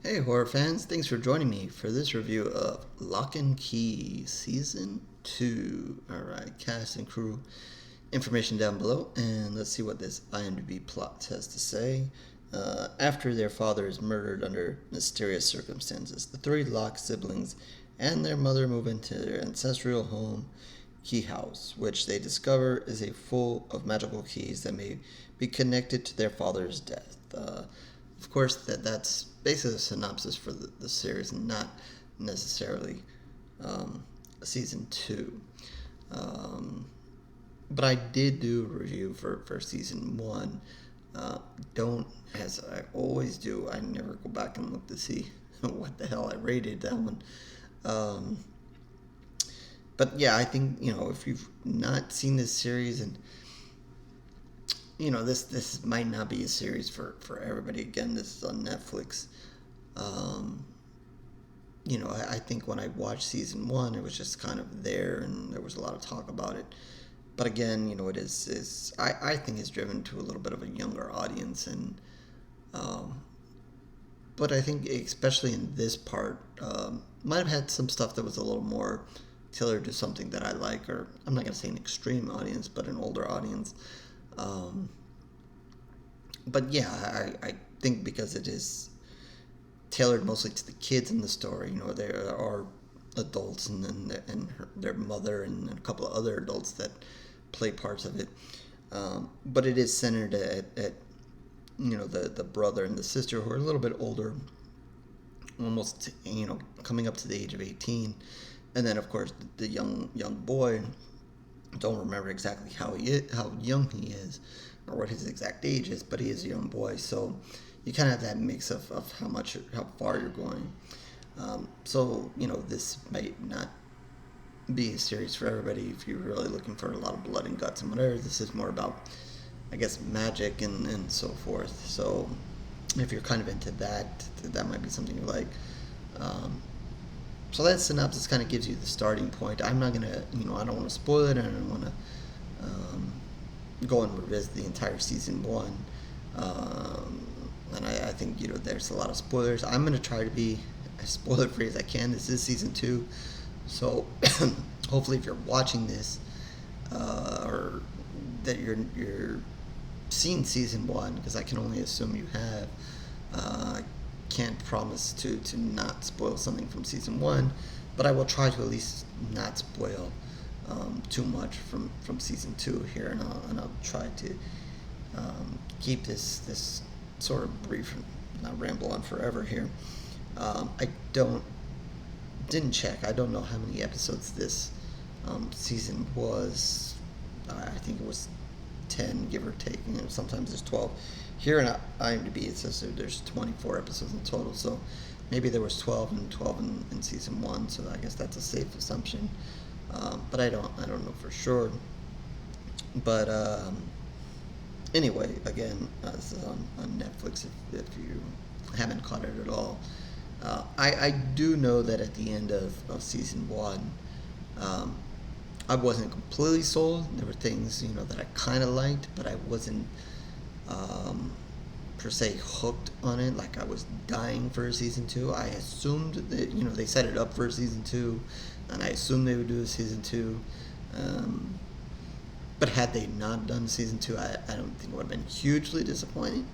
Hey horror fans, thanks for joining me for this review of Lock and Key Season 2. Alright, cast and crew information down below, and let's see what this IMDb plot has to say. After their father is murdered under mysterious circumstances, the three Locke siblings and their mother move into their ancestral home, Keyhouse, which they discover is a full of magical keys that may be connected to their father's death. Of course, that's basically a synopsis for the series, and not necessarily season 2. But I did do a review for season 1. Don't, as I always do, I never go back and look to see what the hell I rated that one. But yeah, I think, if you've not seen this series, and this might not be a series for everybody. Again, this is on Netflix. I think when I watched season 1, it was just kind of there, and there was a lot of talk about it. But again, it is I think it's driven to a little bit of a younger audience, and but I think especially in this part, might have had some stuff that was a little more tailored to something that I like, or I'm not gonna say an extreme audience, but an older audience. But yeah, I think because it is tailored mostly to the kids in the story, there are adults and their mother and a couple of other adults that play parts of it. But it is centered at the brother and the sister, who are a little bit older, almost coming up to the age of 18, and then of course the young boy. Don't remember exactly how young he is, or what his exact age is, but he is a young boy. So you kind of have that mix of how far you're going. So this might not be a series for everybody if you're really looking for a lot of blood and guts and whatever. This is more about, I guess, magic and so forth. So if you're kind of into that, that might be something you like. So that synopsis kind of gives you the starting point. I'm not gonna, I don't want to spoil it, and I don't want to go and revisit the entire season 1. And I think there's a lot of spoilers. I'm gonna try to be as spoiler free as I can. This is season 2, so hopefully, if you're watching this, or that you're seen season 1, because I can only assume you have. Can't promise to not spoil something from season 1, but I will try to at least not spoil too much from season 2 here, and I'll try to keep this sort of brief, not ramble on forever here. I didn't check. I don't know how many episodes this season was. I think it was 10, give or take. Sometimes there's 12. Here in IMDb it says there's 24 episodes in total, so maybe there was 12 in season 1. So I guess that's a safe assumption. But I don't know for sure. But anyway, again, this is on Netflix if you haven't caught it at all. I do know that at the end of season 1, I wasn't completely sold. There were things that I kind of liked, but I wasn't per se hooked on it. Like, I was dying for a season 2. I assumed that they set it up for a season 2, and I assumed they would do a season 2. But had they not done season 2, I don't think it would have been hugely disappointing.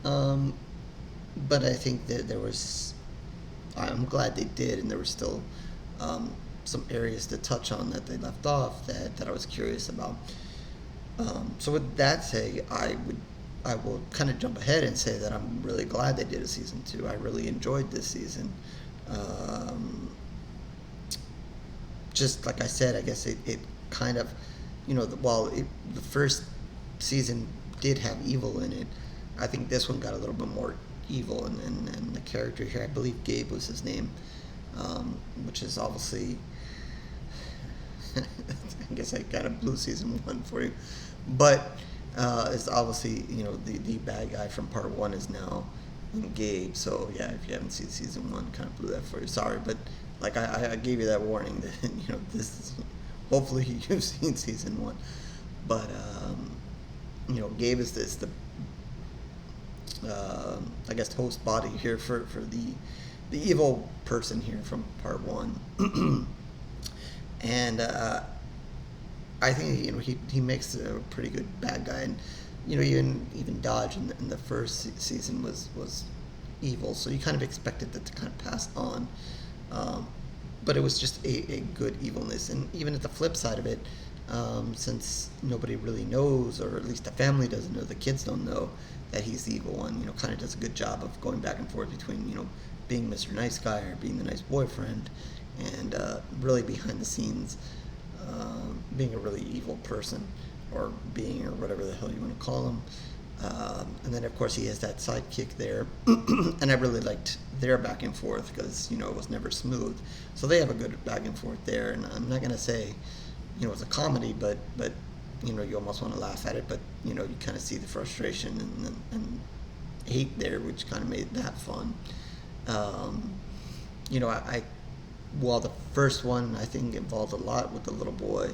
But I think that I'm glad they did, and there were still some areas to touch on that they left off that I was curious about. So with that said, I will kind of jump ahead and say that I'm really glad they did a season 2. I really enjoyed this season. Just like I said, I guess it kind of, while the first season did have evil in it, I think this one got a little bit more evil, and the character here, I believe Gabe was his name, which is obviously, I guess I got a blue season 1 for you, but it's obviously, the bad guy from part 1 is now Gabe. So yeah, if you haven't seen season 1, kind of blew that for you. Sorry, but like I gave you that warning that this is, hopefully you've seen season 1, but Gabe is the I guess, host body here for the evil person here from part one. And I think he makes a pretty good bad guy, and even Dodge in the first season was evil, so you kind of expected that to kind of pass on. But it was just a good evilness. And even at the flip side of it, since nobody really knows, or at least the family doesn't know, the kids don't know that he's the evil one, kind of does a good job of going back and forth between, being Mr. Nice Guy or being the nice boyfriend, and really behind the scenes being a really evil person, or being, or whatever the hell you want to call him. And then, of course, he has that sidekick there. And I really liked their back and forth because, it was never smooth. So they have a good back and forth there. And I'm not going to say, it's a comedy, but you almost want to laugh at it. But, you kind of see the frustration and hate there, which kind of made that fun. While the first one, I think, involved a lot with the little boy,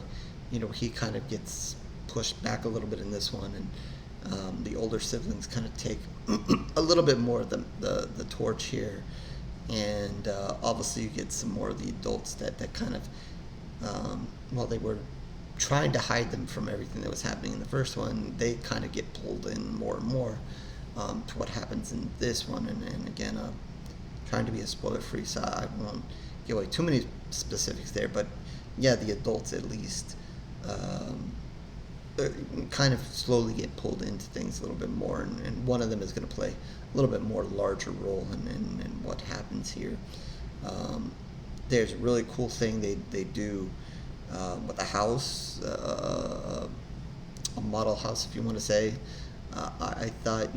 he kind of gets pushed back a little bit in this one. And the older siblings kind of take a little bit more of the torch here, and obviously you get some more of the adults that kind of, while they were trying to hide them from everything that was happening in the first one, they kind of get pulled in more and more to what happens in this one. And again, trying to be a spoiler free, so I won't give away too many specifics there, but yeah, the adults at least kind of slowly get pulled into things a little bit more, and one of them is going to play a little bit more larger role in what happens here. There's a really cool thing they do with a house, a model house, if you want to say. I thought,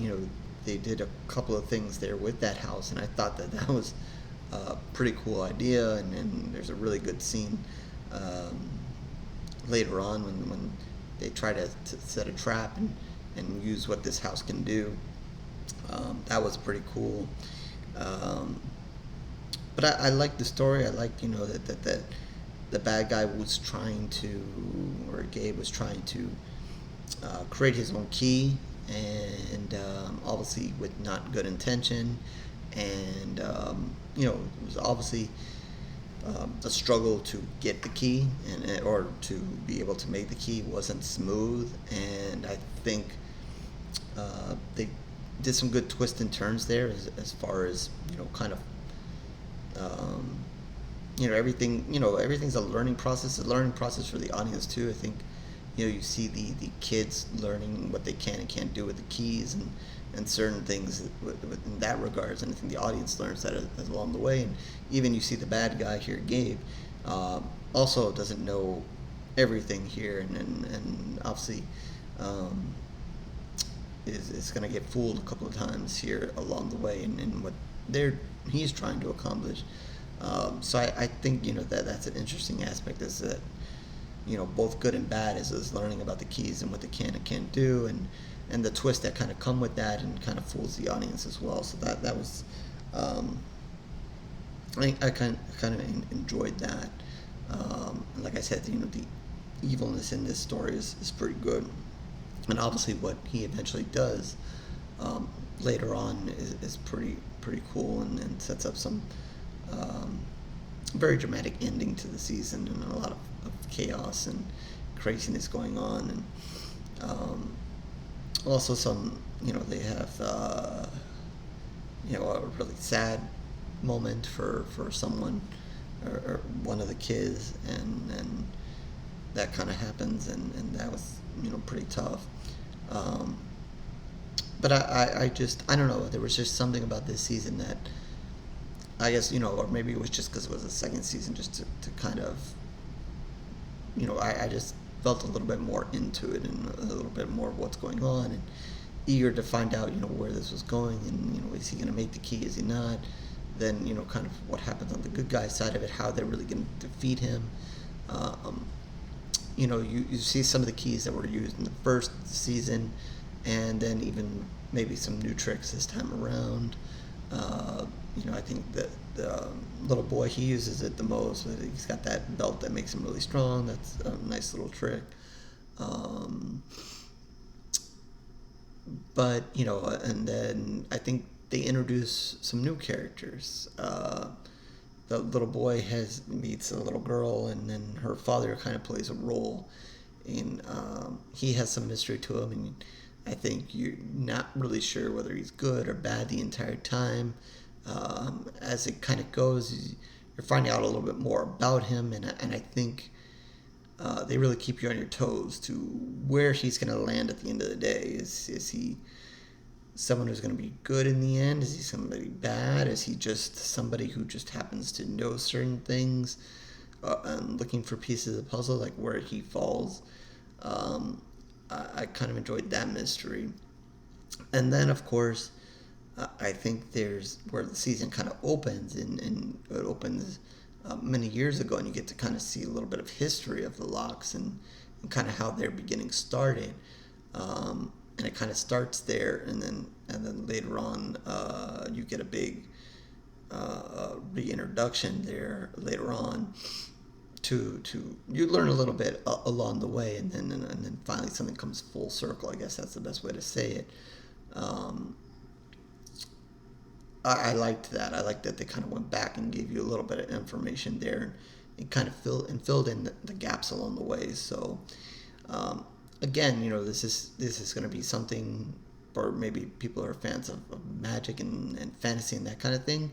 they did a couple of things there with that house, and I thought that was a pretty cool idea, and there's a really good scene later on when they try to set a trap and use what this house can do. That was pretty cool. But I like the story. I like, that the bad guy was trying to, or Gabe was trying to create his own key, and obviously with not good intention. And, it was obviously the struggle to get the key or to be able to make the key wasn't smooth, and I think they did some good twists and turns there as far as kind of everything. Everything's a learning process for the audience too. I think you see the kids learning what they can and can't do with the keys and certain things in that regards, and I think the audience learns that as along the way. And even you see the bad guy here, Gabe, also doesn't know everything here, and obviously is going to get fooled a couple of times here along the way in what he's trying to accomplish. So I think that's an interesting aspect, is that both good and bad is learning about the keys and what they can and can't do, and the twists that kind of come with that, and kind of fools the audience as well. So that was, I kind of enjoyed that. And like I said, the evilness in this story is pretty good, and obviously what he eventually does later on is pretty cool, and sets up some very dramatic ending to the season, and a lot of chaos and craziness going on. And also some, they have a really sad moment for someone, or one of the kids, and that kind of happens, and that was pretty tough. But I don't know, there was just something about this season that I guess, or maybe it was just because it was the second season, just to kind of, I just felt a little bit more into it, and a little bit more of what's going on, and eager to find out, where this was going, and, is he going to make the key, is he not? Then, kind of what happens on the good guy side of it, how they're really going to defeat him. You see some of the keys that were used in the first season, and then even maybe some new tricks this time around. I think that the little boy, he uses it the most. He's got that belt that makes him really strong. That's a nice little trick. But and then I think they introduce some new characters. The little boy meets a little girl, and then her father kind of plays a role, and he has some mystery to him, and I think you're not really sure whether he's good or bad the entire time. As it kind of goes, you're finding out a little bit more about him, and I think they really keep you on your toes to where he's going to land at the end of the day. Is he someone who's going to be good in the end? Is he somebody bad? Is he just somebody who just happens to know certain things and looking for pieces of the puzzle, like where he falls? I kind of enjoyed that mystery. And then, of course, I think there's where the season kind of opens, and it opens many years ago, and you get to kind of see a little bit of history of the Locks and kind of how their beginning started. And it kind of starts there, and then later on, you get a big reintroduction there later on. To you learn a little bit along the way, and then finally something comes full circle. I guess that's the best way to say it. I liked that. I liked that they kind of went back and gave you a little bit of information there, and kind of filled in the gaps along the way. So again, this is going to be something for maybe people who are fans of magic and fantasy and that kind of thing,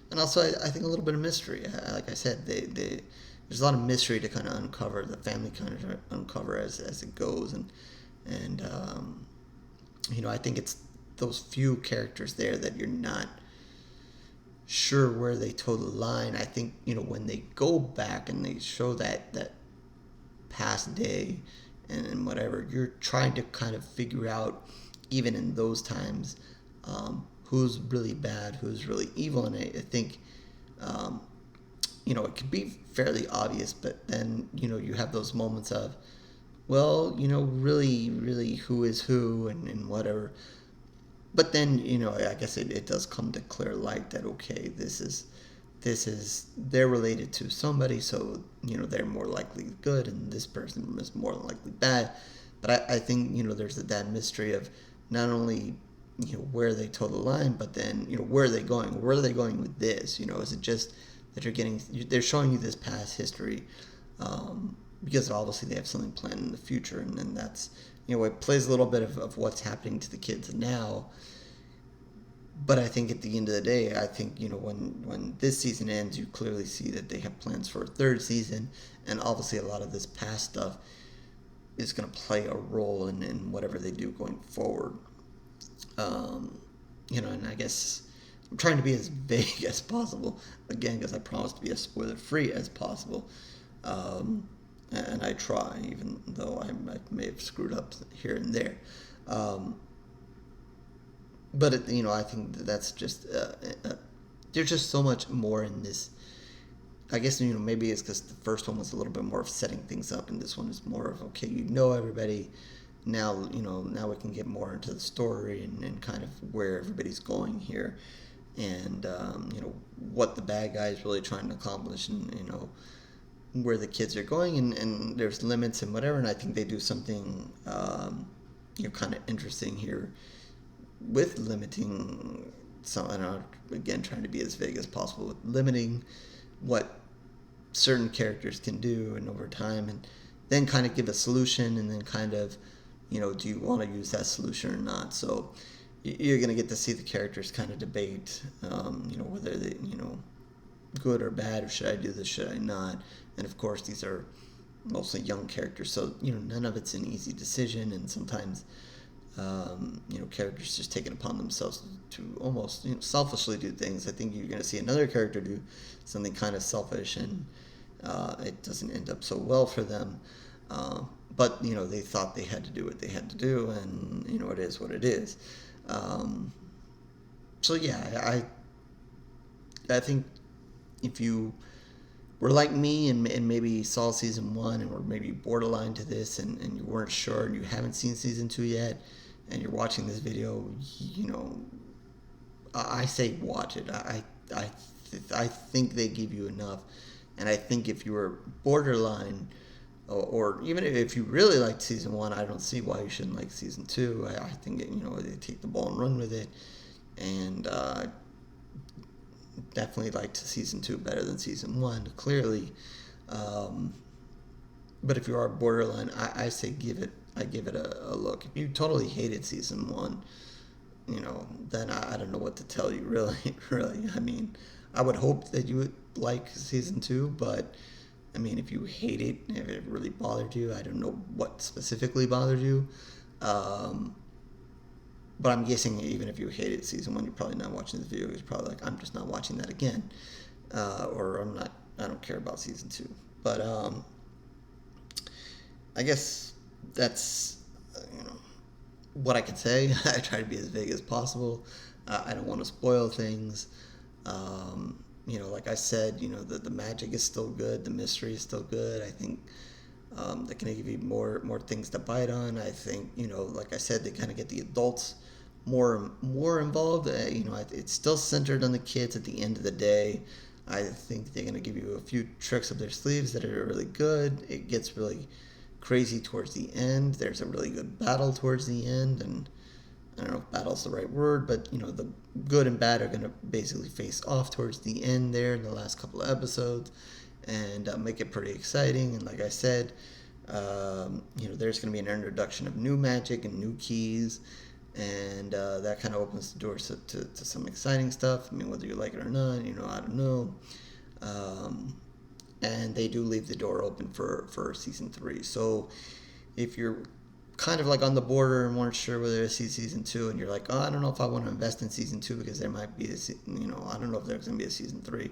and also I think a little bit of mystery. Like I said, there's a lot of mystery to kind of uncover. The family kind of uncover as it goes, and I think it's those few characters there that you're not sure where they toe the line. I think when they go back and they show that past day and whatever, you're trying to kind of figure out, even in those times, who's really bad, who's really evil. And I think it could be fairly obvious, but then you have those moments of, well, really who is who and whatever. But then I guess it does come to clear light that, okay, this is they're related to somebody, so they're more likely good, and this person is more likely bad. But I think there's that mystery of not only where they toe the line, but then where are they going? Where are they going with this? Is it just that they're showing you this past history, because obviously they have something planned in the future, and then that's it plays a little bit of what's happening to the kids now. But I think at the end of the day, I think when this season ends, you clearly see that they have plans for a third season, and obviously a lot of this past stuff is going to play a role in whatever they do going forward. And I guess I'm trying to be as vague as possible, again, because I promised to be as spoiler-free as possible. And I try, even though I may have screwed up here and there. But I think that's just there's just so much more in this. I guess maybe it's because the first one was a little bit more of setting things up, and this one is more of, okay, everybody. Now now we can get more into the story and kind of where everybody's going here, and what the bad guy is really trying to accomplish, and where the kids are going, and there's limits and whatever. And I think they do something kind of interesting here with limiting some. I don't know, again, trying to be as vague as possible with limiting what certain characters can do, and over time, and then kind of give a solution, and then kind of do you want to use that solution or not? So you're going to get to see the characters kind of debate whether they good or bad, or should I do this, should I not? And of course, these are mostly young characters, so none of it's an easy decision, and sometimes characters just take it upon themselves to almost selfishly do things. I think you're going to see another character do something kind of selfish, and it doesn't end up so well for them. But they thought they had to do what they had to do, and it is what it is. So yeah, I think if you were like me and maybe saw season 1 and were maybe borderline to this, and you weren't sure, and you haven't seen season 2 yet, and you're watching this video, I say watch it. I think they give you enough, and I think if you were borderline, or even if you really liked season 1, I don't see why you shouldn't like season 2. I think they take the ball and run with it, and definitely liked season 2 better than season 1, clearly. But if you are borderline, I say give it a look. If you totally hated season 1, then I don't know what to tell you, really. Really. I mean, I would hope that you would like season 2, but I mean, if you hate it, if it really bothered you, I don't know what specifically bothered you. But I'm guessing even if you hated season 1, you're probably not watching this video. You're probably like, I'm just not watching that again. Or I don't care about season 2. But I guess that's, what I can say. I try to be as vague as possible. I don't want to spoil things. Like I said, the magic is still good. The mystery is still good. I think they're going to give you more things to bite on. I think, like I said, they kind of get the adults more involved. It's still centered on the kids at the end of the day. I think they're going to give you a few tricks up their sleeves that are really good. It gets really crazy towards the end. There's a really good battle towards the end, and I don't know if battle's the right word, but the good and bad are going to basically face off towards the end there in the last couple of episodes, and make it pretty exciting. And like I said, there's going to be an introduction of new magic and new keys, and that kind of opens the doors to some exciting stuff. I mean, whether you like it or not, I don't know. And they do leave the door open for season 3. So if you're kind of like on the border and weren't sure whether to see season 2, and you're like, I don't know if I want to invest in season 2 because there might be I don't know if there's going to be a season 3.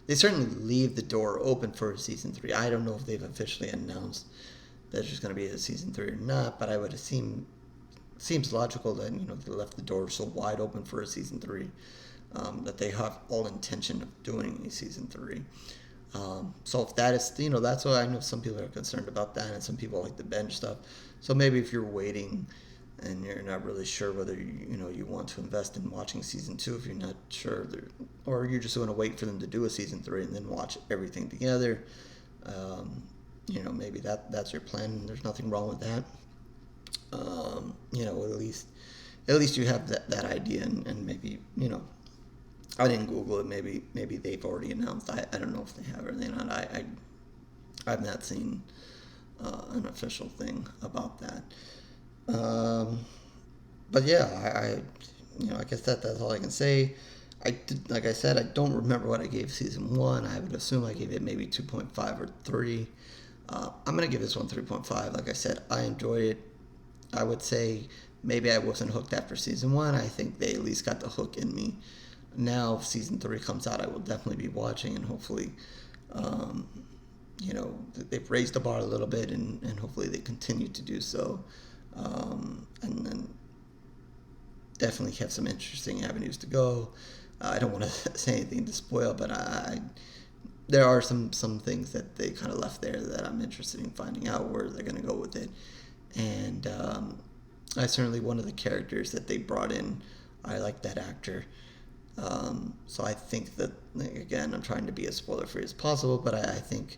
They certainly leave the door open for season 3. I don't know if they've officially announced that there's going to be a season 3 or not, but I would assume seems logical that they left the door so wide open for a season 3, that they have all intention of doing a season 3. So if that is, that's why I know some people are concerned about that, and some people like the binge stuff. So maybe if you're waiting and you're not really sure whether you want to invest in watching season 2, if you're not sure, or you're just going to wait for them to do a season 3 and then watch everything together, maybe that's your plan. There's nothing wrong with that. At least you have that idea, and maybe I didn't Google it. Maybe they've already announced. I don't know if they have or they not. I've not seen an official thing about that. But yeah, I guess that's all I can say. Like I said, I don't remember what I gave season 1. I would assume I gave it maybe 2.5 or 3. I'm gonna give this one 3.5. Like I said, I enjoyed it. I would say maybe I wasn't hooked after season 1. I think they at least got the hook in me. Now, if season 3 comes out, I will definitely be watching, and hopefully, they've raised the bar a little bit, and hopefully they continue to do so, and then definitely have some interesting avenues to go. I don't want to say anything to spoil, but there are some things that they kind of left there that I'm interested in finding out where they're going to go with it, and I certainly, one of the characters that they brought in, I like that actor. So I think that, again, I'm trying to be as spoiler-free as possible, but I think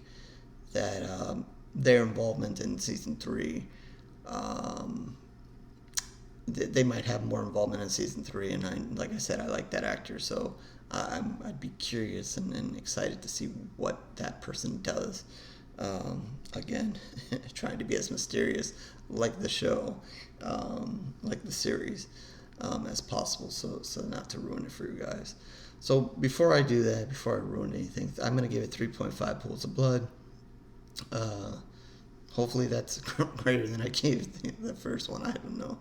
that their involvement in season 3, they might have more involvement in season 3, and like I said, I like that actor, so I'd be curious and excited to see what that person does. Again, trying to be as mysterious, like the show, like the series, as possible, so not to ruin it for you guys. So before I do that, before I ruin anything, I'm going to give it 3.5 pools of blood. Hopefully that's greater than I gave the first one. I don't know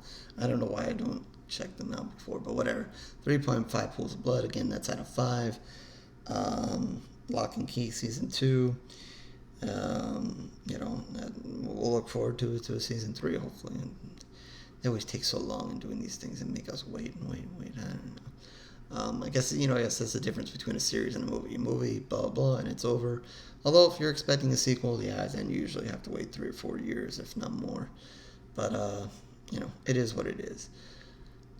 why I don't check them out before, but whatever. 3.5 pools of blood. Again, that's out of 5. Locke and Key season 2. We'll look forward to a season 3, hopefully. And they always take so long in doing these things and make us wait. I don't know. I guess that's the difference between a series and a movie. A movie, blah, blah, and it's over. Although if you're expecting a sequel, then you usually have to wait 3 or 4 years, if not more. But, it is what it is.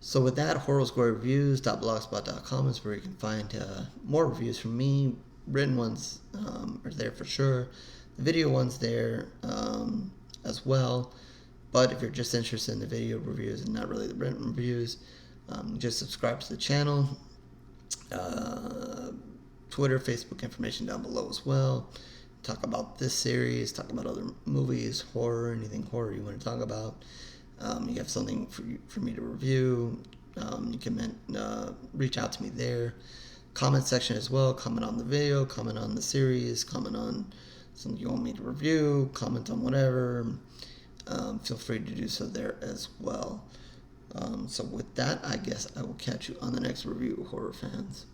So with that, horrorsquarereviews.blogspot.com is where you can find more reviews from me. Written ones are there for sure. the video one's there as well. But if you're just interested in the video reviews and not really the written reviews, just subscribe to the channel. Twitter, Facebook information down below as well. Talk about this series, talk about other movies, horror, anything horror you want to talk about. You have something for me to review, you can reach out to me there. Comment section as well. Comment on the video, comment on the series, comment on something you want me to review, comment on whatever. Feel free to do so there as well. So with that, I guess I will catch you on the next review, horror fans.